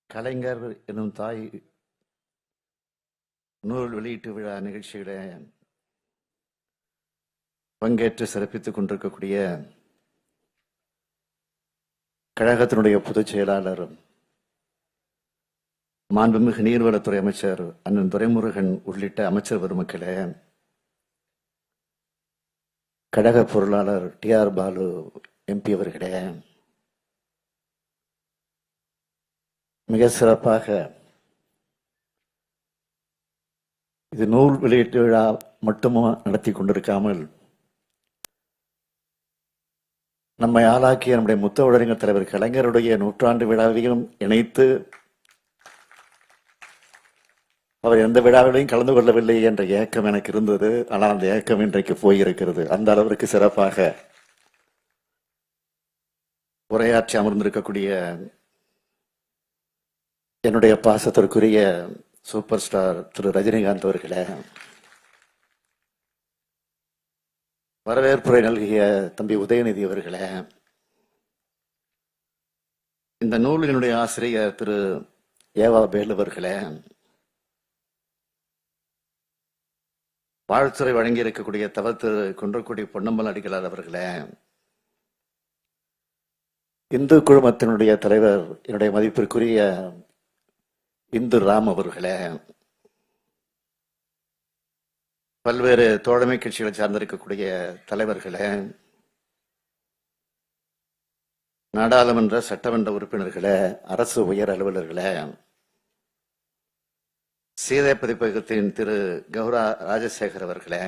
கலைஞர் எனும் தாய் நூல் வெளியீட்டு விழா நிகழ்ச்சிகளை பங்கேற்று சிறப்பித்துக் கொண்டிருக்கக்கூடிய கழகத்தினுடைய பொதுச் செயலாளர் மாண்புமிகு நீர்வளத்துறை அமைச்சர் அண்ணன் துரைமுருகன் உள்ளிட்ட அமைச்சர் பெருமக்களே, கழக பொருளாளர் TR பாலு MP அவர்களே, மிக சிறப்பாக இது நூல் வெளியீட்டு விழா மட்டுமா நடத்தி கொண்டிருக்காமல் நம்மை ஆளாக்கிய நம்முடைய முத்தமிழறிஞர் தலைவர் கலைஞருடைய நூற்றாண்டு விழாவையும் இணைத்து அவர் எந்த விழாவிலையும் கலந்து கொள்ளவில்லை என்ற ஏக்கம் எனக்கு இருந்தது. ஆனால் அந்த ஏக்கம் இன்றைக்கு போயிருக்கிறது. அந்த அளவிற்கு சிறப்பாக உரையாற்றி அமர்ந்திருக்கக்கூடிய என்னுடைய பாசத்திற்குரிய சூப்பர் ஸ்டார் திரு ரஜினிகாந்த் அவர்களே, வரவேற்புரை நல்கிய தம்பி உதயநிதி அவர்களே, இந்த நூலினுடைய ஆசிரியர் திரு ஏவா வேலு அவர்களே, வாழ்த்துறை வழங்கி இருக்கக்கூடிய திரு குன்றக்குடி பொன்னம்பல அடிகளார் அவர்களே, இந்து குழுமத்தினுடைய தலைவர் என்னுடைய மதிப்பிற்குரிய இந்து ராம் அவர்களே, பல்வேறு தோழமை கட்சிகளை சார்ந்திருக்கக்கூடிய தலைவர்களே, நாடாளுமன்ற சட்டமன்ற உறுப்பினர்களே, அரசு உயர் அலுவலர்களே, சீதை பதிப்பகத்தின் திரு கௌரா ராஜசேகர் அவர்களே,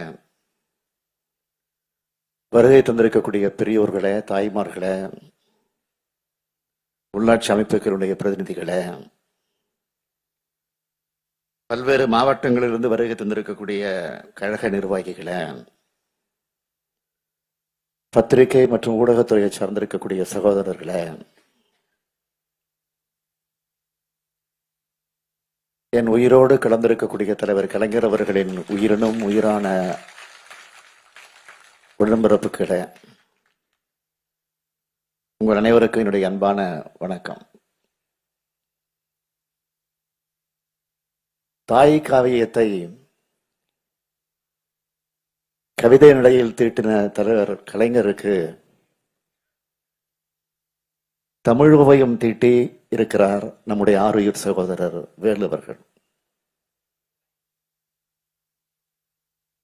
வருகை தந்திருக்கக்கூடிய பெரியோர்களே, தாய்மார்களே, உள்ளாட்சி அமைப்புகளுடைய பிரதிநிதிகளே, பல்வேறு மாவட்டங்களிலிருந்து வருகை தந்திருக்கக்கூடிய கழக நிர்வாகிகளே, பத்திரிகை மற்றும் ஊடகத்துறையை சார்ந்திருக்கக்கூடிய சகோதரர்களே, என் உயிரோடு கலந்திருக்கக்கூடிய தலைவர் கலைஞர் அவர்களின் உயிரினும் உயிரான உடன்பிறப்புகளே, உங்கள் அனைவருக்கும் என்னுடைய அன்பான வணக்கம். தாய் காவியத்தை கவிதை நிலையில் தீட்டின தலைவர் கலைஞருக்கு தமிழ் ஓவியம் தீட்டி இருக்கிறார் நம்முடைய ஆருயிர் சகோதரர் வேலு அவர்கள்.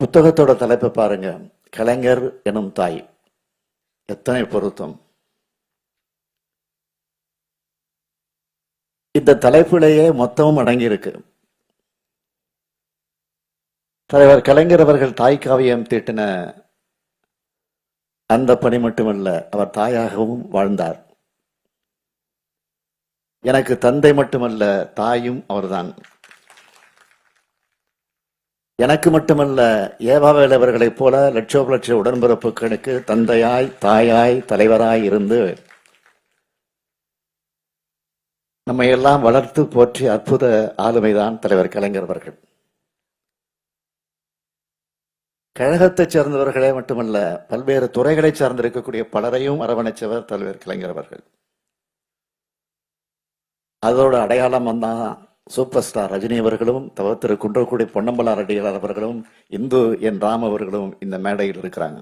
புத்தகத்தோட தலைப்பை பாருங்க, கலைஞர் எனும் தாய். எத்தனை பொருத்தம்! இந்த தலைப்பிலேயே மொத்தமும் அடங்கி இருக்கு. தலைவர் கலைஞர் அவர்கள் தாய் காவியம் தீட்டின அந்த பணி மட்டுமல்ல, அவர் தாயாகவும் வாழ்ந்தார். எனக்கு தந்தை மட்டுமல்ல, தாயும் அவர்தான். எனக்கு மட்டுமல்ல, ஏவாவேல் அவர்களைப் போல லட்சோப லட்ச உடன்பிறப்புகளுக்கு தந்தையாய், தாயாய், தலைவராய் இருந்து நம்மை எல்லாம் வளர்த்து போற்றி அற்புத ஆளுமைதான் தலைவர் கலைஞர் அவர்கள். கழகத்தைச் சேர்ந்தவர்களே மட்டுமல்ல, பல்வேறு துறைகளை சார்ந்திருக்கக்கூடிய பலரையும் அரவணைச்சவர் தலைவர் கலைஞர் அவர்கள். அதோட அடையாளம் வந்தா சூப்பர் ஸ்டார் ரஜினி அவர்களும், திரு குன்றக்குடி பொன்னம்பல அடிகளார் அவர்களும், இந்து என் ராம் அவர்களும் இந்த மேடையில் இருக்கிறாங்க.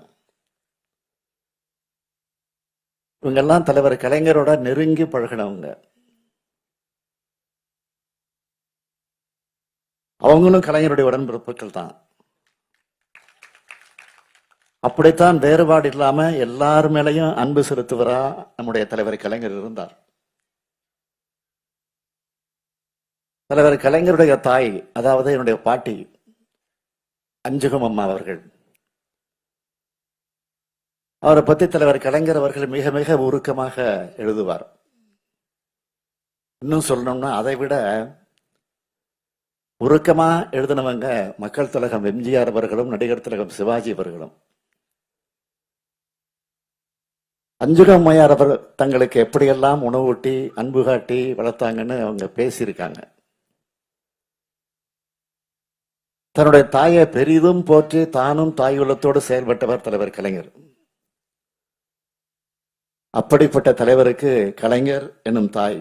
இவங்கெல்லாம் தலைவர் கலைஞரோட நெருங்கி பழகினவங்க. அவங்களும் கலைஞருடைய உடன்பிறப்புகள் தான். அப்படித்தான் வேறுபாடு இல்லாம எல்லார் மேலையும் அன்பு செலுத்துவரா நம்முடைய தலைவர் கலைஞர் இருந்தார். தலைவர் கலைஞருடைய தாய், அதாவது என்னுடைய பாட்டி அஞ்சுகம் அம்மா அவர்கள், அவரை பத்தி தலைவர் கலைஞர் அவர்கள் மிக மிக உருக்கமாக எழுதுவார். இன்னும் சொல்லணும்னா அதை விட உருக்கமா எழுதினவங்க மக்கள் திலகம் எம்ஜிஆர் அவர்களும், நடிகர் திலகம் சிவாஜி அவர்களும். அஞ்சுகம் அம்மையார் அவர் தங்களுக்கு எப்படியெல்லாம் உணவூட்டி அன்பு காட்டி வளர்த்தாங்கன்னு அவங்க பேசியிருக்காங்க. தன்னுடைய தாயை பெரிதும் போற்றி தானும் தாய் உள்ளத்தோடு செயல்பட்டவர் தலைவர் கலைஞர். அப்படிப்பட்ட தலைவருக்கு கலைஞர் என்னும் தாய்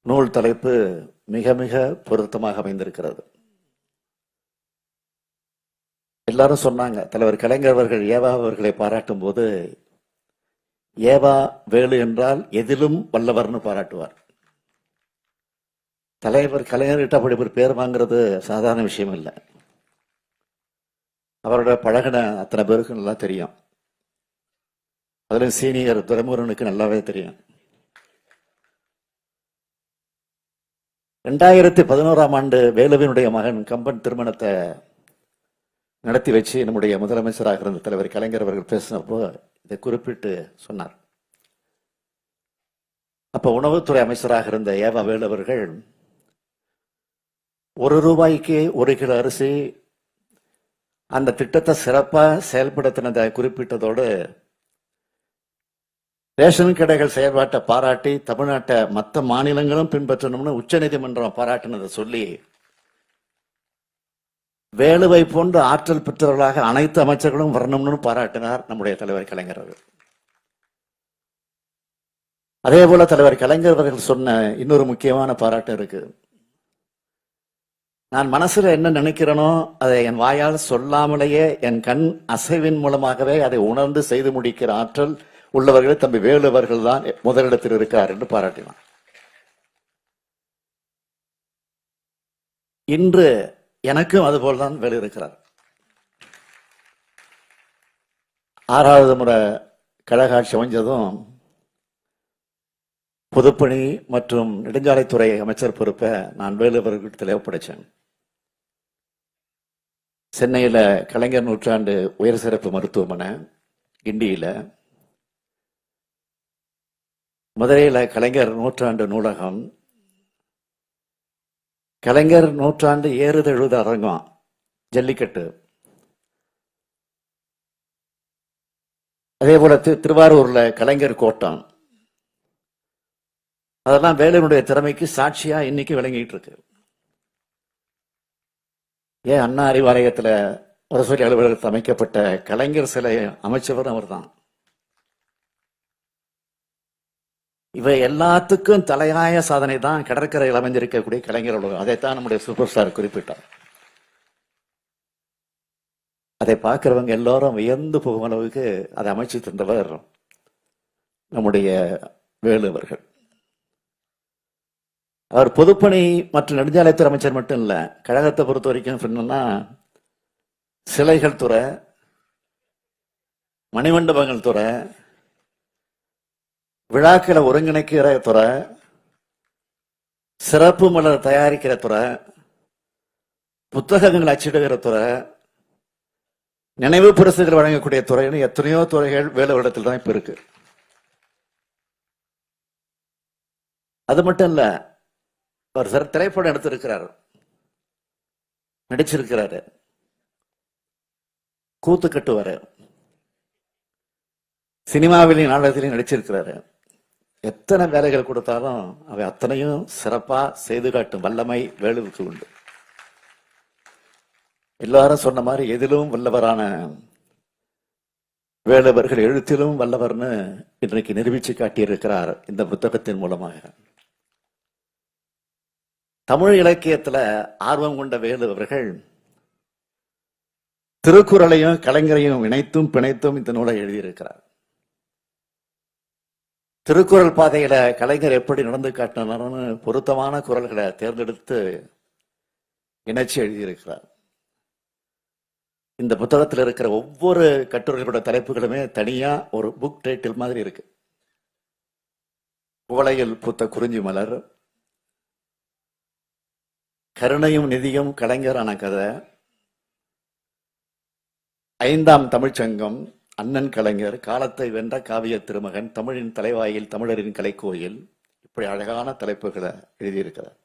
நூல் தலைப்பு மிக மிக பொருத்தமாக அமைந்திருக்கிறது. எல்லாரும் சொன்னாங்க, தலைவர் கலைஞர் அவர்கள் ஏவா அவர்களை பாராட்டும் போது, ஏவா வேலு என்றால் எதிலும் வல்லவர்னு பாராட்டுவார். தலைவர் கலைஞர்கிட்ட அப்படி ஒரு பேர் வாங்குறது சாதாரண விஷயம் இல்லை. அவரோட பழகின அத்தனை பேருக்கு நல்லா தெரியும். அதுல சீனியர் துரைமுருகனுக்கு நல்லாவே தெரியும். 2011ஆம் ஆண்டு வேலுவினுடைய மகன் கம்பன் திருமணத்தை நடத்தி வச்சு நம்முடைய முதலமைச்சராக இருந்த தலைவர் கலைஞர் அவர்கள் பேசினப்போ இதை குறிப்பிட்டு சொன்னார். அப்ப உணவுத்துறை அமைச்சராக இருந்த ஏவா வேலு அவர்கள் ₹1 1 கிலோ அரிசி அந்த திட்டத்தை சிறப்பா செயல்படுத்தினதை குறிப்பிட்டதோடு ரேஷன் கடைகள் செயல்பாட்டை பாராட்டி தமிழ்நாட்டை மற்ற மாநிலங்களும் பின்பற்றணும்னு உச்சநீதிமன்றம் பாராட்டினதை சொல்லி, வேலுவை போன்ற ஆற்றல் பெற்றவர்களாக அனைத்து அமைச்சர்களும் வரணும்னு பாராட்டினார் நம்முடைய தலைவர் கலைஞர் அவர்கள். அதே போல தலைவர் கலைஞர் அவர்கள் சொன்ன இன்னொரு முக்கியமான பாராட்டு இருக்கு. நான் மனசுல என்ன நினைக்கிறேனோ அதை என் வாயால் சொல்லாமலேயே என் கண் அசைவின் மூலமாகவே அதை உணர்ந்து செய்து முடிக்கிற ஆற்றல் உள்ளவர்கள் தம்பி வேலு அவர்கள் தான் முதலிடத்தில் இருக்கார் என்று பாராட்டினார். இன்று எனக்கும் அதுபோல்தான் வேலு இருக்கிறார். 6வது முறை கழக ஆட்சி அமைஞ்சதும் பொதுப்பணி மற்றும் நெடுஞ்சாலைத்துறை அமைச்சர் பொறுப்பை நான் வேலு அவர்களிடத்தில் ஒப்படைச்சேன். சென்னையில கலைஞர் நூற்றாண்டு உயர் சிறப்பு மருத்துவமனை, கிண்டியில, மதுரையில கலைஞர் நூற்றாண்டு நூலகம், கலைஞர் நூற்றாண்டு ஏறுதழுத அரங்கம், ஜல்லிக்கட்டு, அதே போல திருவாரூர்ல கலைஞர் கோட்டம், அதெல்லாம் வேலுனுடைய திறமைக்கு சாட்சியா இன்னைக்கு விளங்கிட்டு இருக்கு. ஏன் அண்ணா அறிவாலயத்துல அரசு அலுவலகத்தில் அமைக்கப்பட்ட கலைஞர் சிலை அமைச்சவர் அவர் தான். இவை எல்லாத்துக்கும் தலையாய சாதனை தான் கடற்கரையில் அமைந்திருக்கக்கூடிய கலைஞர் உலகம். அதைத்தான் நம்முடைய சூப்பர் ஸ்டார் குறிப்பிட்டார். அதை பார்க்கிறவங்க எல்லாரும் வியந்து போகும் அளவுக்கு அதை அமைச்சு தந்தவர் நம்முடைய வேலு அவர்கள். அவர் பொதுப்பணி மற்றும் நெடுஞ்சாலைத்துறை அமைச்சர் மட்டும் இல்ல, கழகத்தை பொறுத்த வரைக்கும் சொன்னா சிலைகள் துறை, மணிமண்டபங்கள் துறை, விழாக்களை ஒருங்கிணைக்கிற துறை, சிறப்பு மலர் தயாரிக்கிற துறை, புத்தகங்கள் அச்சிடுகிற துறை, நினைவு பரிசுகள் வழங்கக்கூடிய துறைன்னு எத்தனையோ துறைகள் வேலுவிடத்தில் தான் இப்ப இருக்கு. அது மட்டும் இல்ல, அவர் திரைப்படம் எடுத்திருக்கிறார், நடிச்சிருக்கிறாரு, கூத்து கட்டுவாரு, சினிமாவிலையும் நாடகத்திலையும் நடிச்சிருக்கிறாரு. எத்தனை வேலைகள் கொடுத்தாலும் அவை அத்தனையும் சிறப்பா செய்து காட்டும் வல்லமை வேலுவுக்கு உண்டு. எல்லாரும் சொன்ன மாதிரி எதிலும் வல்லவரான வேலுவர்கள் எழுத்திலும் வல்லவர்னு இன்றைக்கு நிரூபிச்சு காட்டியிருக்கிறார் இந்த புத்தகத்தின் மூலமாக. தமிழ் இலக்கியத்துல ஆர்வம் கொண்ட வேலு அவர்கள் திருக்குறளையும் கலைஞரையும் இணைத்தும் பிணைத்தும் இந்த நூலை எழுதியிருக்கிறார். திருக்குறள் பாதையில கலைஞர் எப்படி நடந்து காட்டினார்னு பொருத்தமான குறள்களை தேர்ந்தெடுத்து இணைச்சி எழுதியிருக்கிறார். இந்த புத்தகத்தில் இருக்கிற ஒவ்வொரு கட்டுரைகளோட தலைப்புகளுமே தனியா ஒரு புக் டைட்டில் மாதிரி இருக்கு. குவளையில் பூத்த குறிஞ்சி மலர், கருணையும் நிதியும் கலைஞரான கதை, 5ஆம் தமிழ்ச்சங்கம், அண்ணன் கலைஞர், காலத்தை வென்ற காவிய திருமகன், தமிழின் தலைவாயில் தமிழரின் கலைக்கோயில், இப்படி அழகான தலைப்புகளை எழுதியிருக்கிறார்.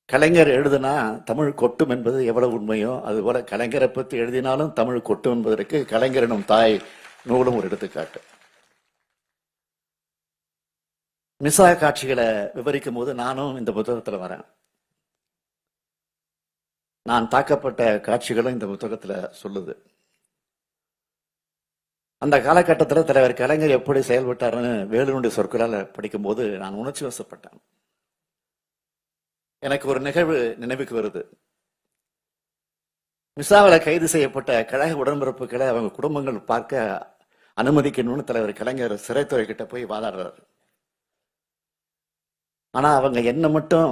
கலைஞர் எழுதுனா தமிழ் கொட்டும் என்பது எவ்வளவு உண்மையோ அதுபோல கலைஞரை பற்றி எழுதினாலும் தமிழ் கொட்டும் என்பதற்கு கலைஞர் எனும் தாய் நூலும் ஒரு எடுத்துக்காட்டு. மிசா காட்சிகளை விவரிக்கும் போது நானும் இந்த புத்தகத்துல வரேன். நான் தாக்கப்பட்ட காட்சிகளும் இந்த புத்தகத்துல சொல்லுது. அந்த காலகட்டத்தில் தலைவர் கலைஞர் எப்படி செயல்பட்டாருன்னு வேலுனுடைய சொற்களால் படிக்கும்போது நான் உணர்ச்சி வசப்பட்டேன். எனக்கு ஒரு நிகழ்வு நினைவுக்கு வருது. மிசாவில் கைது செய்யப்பட்ட கழக உடன்பிறப்புகளை அவங்க குடும்பங்கள் பார்க்க அனுமதிக்கணும்னு தலைவர் கலைஞர் சிறைத்துறை கிட்ட போய் வாதாடுறாரு. ஆனா அவங்க என்ன மட்டும்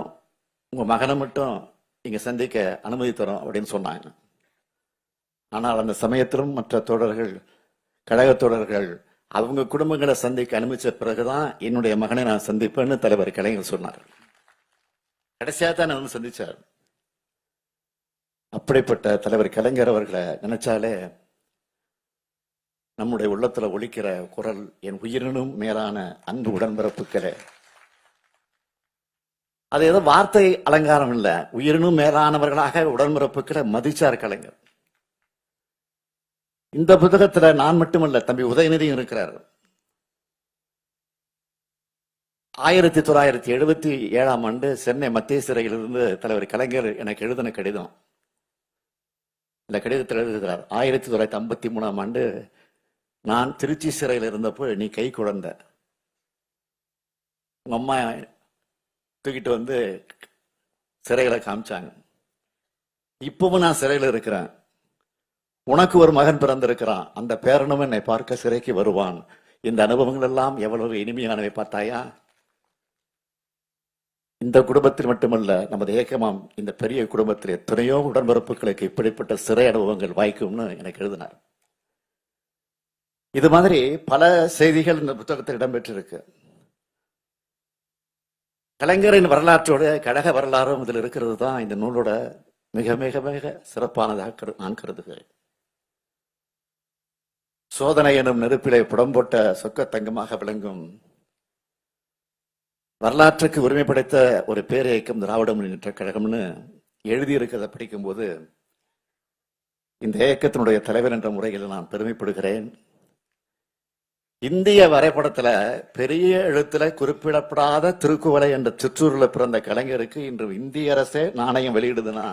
உங்க மகனை மட்டும் இங்க சந்திக்க அனுமதி தரோம் அப்படின்னு சொன்னாங்க. ஆனால் அந்த சமயத்திலும் மற்ற தோழர்கள், கழக தோழர்கள் அவங்க குடும்பங்களை சந்திக்க அனுமதிச்ச பிறகுதான் என்னுடைய மகனை நான் சந்திப்பேன்னு தலைவர் கலைஞர் சொன்னார். கடைசியா தான் நான் சந்திச்சார். அப்படிப்பட்ட தலைவர் கலைஞர் அவர்களை நினைச்சாலே நம்முடைய உள்ளத்துல ஒலிக்கிற குரல், என் உயிரினும் மேலான அன்பு உடன்பிறப்புகளே. அது ஏதோ வார்த்தை அலங்காரம் இல்ல, உயிரினும் மேலானவர்களாக உடன்பிறப்புகளை மதிச்சார் கலைஞர். இந்த புத்தகத்துல நான் மட்டுமல்ல, தம்பி உதயநிதியும் இருக்கிறார். 1977 சென்னை மத்திய சிறையிலிருந்து தலைவர் கலைஞர் எனக்கு எழுதின கடிதம். இந்த கடிதத்தில் எழுதுகிறார், 1953 நான் திருச்சி சிறையில் இருந்தப்போ நீ கை குழந்தை, உங்க அம்மா தூக்கிட்டு வந்து சிறையில காமிச்சாங்க. இப்பவும் நான் சிறையில் இருக்கிறேன். உனக்கு ஒரு மகன் பிறந்திருக்கிறான், அந்த பேரனும் என்னை பார்க்க சிறைக்கு வருவான். இந்த அனுபவங்கள் எல்லாம் எவ்வளவு இனிமையானவை பார்த்தாயா. இந்த குடும்பத்தில் மட்டுமல்ல, நமது ஏக்கமாம் இந்த பெரிய குடும்பத்தில் எத்தனையோ உடன்பிறப்புகளுக்கு இப்படிப்பட்ட சிறை அனுபவங்கள் வாய்க்கும்னு எனக்கு எழுதினார். இது மாதிரி பல செய்திகள் இந்த புத்தகத்தில் இடம்பெற்றிருக்கு. கலைஞரின் வரலாற்றோட கழக வரலாறும் இதில் இருக்கிறது தான் இந்த நூலோட மிக மிக மிக சிறப்பானதாக நான் கருதுகிறேன். சோதனை எனும் நெருப்பிலே புடம்போட்ட சொக்கத்தங்கமாக விளங்கும் வரலாற்றுக்கு உரிமை படைத்த ஒரு பேரியக்கம் திராவிட முன்னேற்ற கழகம்னு எழுதியிருக்கிறத படிக்கும்போது இந்த இயக்கத்தினுடைய தலைவர் என்ற முறையில் நான் பெருமைப்படுகிறேன். இந்திய வரைபடத்துல பெரிய எழுத்துல குறிப்பிடப்படாத திருக்குவளை என்ற சிற்றூர்ல பிறந்த கலைஞருக்கு இன்று இந்திய அரசே நாணயம் வெளியிடுதுன்னா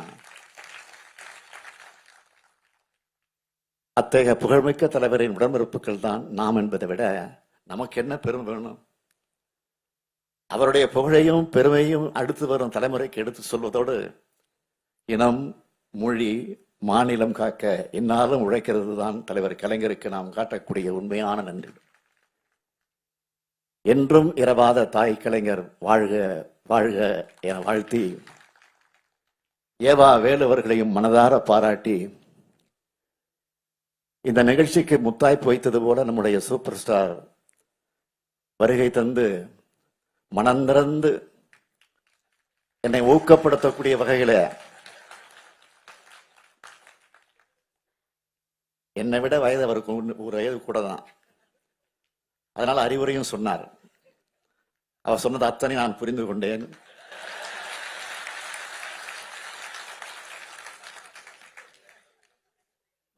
அத்தகைய புகழ்மிக்க தலைவரின் உடன்பிறப்புகள் தான் நாம் என்பதை விட நமக்கு என்ன பெருமை வேணும்? அவருடைய புகழையும் பெருமையும் அடுத்து வரும் தலைமுறைக்கு எடுத்து சொல்வதோடு இனம், மொழி, மாநிலம் காக்க என்னாலும் உழைக்கிறது தான் தலைவர் கலைஞருக்கு நாம் காட்டக்கூடிய உண்மையான நன்றி. என்றும் இரவாத தாய் கலைஞர் வாழ்க வாழ்க என வாழ்த்தி, ஏவா வேலு அவர்களையும் மனதார பாராட்டி, இந்த நிகழ்ச்சிக்கு முத்தாய்ப்பு வைத்தது போல நம்முடைய சூப்பர் ஸ்டார் வருகை தந்து மனந்திறந்து என்னை ஊக்கப்படுத்தக்கூடிய வகையில என்னை விட வயது அவருக்கு ஒரு வயது கூட தான், அதனால அறிவுரையும் சொன்னார். அவர் சொன்னது அத்தனை நான் புரிந்து கொண்டேன்.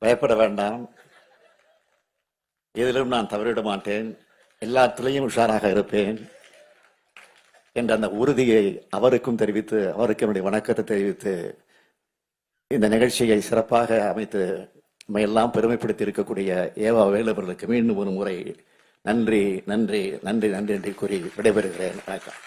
பயப்பட வேண்டாம், எதிலும் நான் தவறிவிட மாட்டேன், எல்லாத்திலையும் உஷாராக இருப்பேன் என்ற அந்த உறுதியை அவருக்கும் தெரிவித்து, அவருக்கு என்னுடைய வணக்கத்தை தெரிவித்து, இந்த நிகழ்ச்சியை சிறப்பாக அமைத்து எல்லாம் பெருமைப்படுத்தி இருக்கக்கூடிய ஏவா வேலு அவர்களுக்கு மீண்டும் ஒரு முறை நன்றி நன்றி நன்றி நன்றி என்று கூறி விடைபெறுகிறேன். வணக்கம்.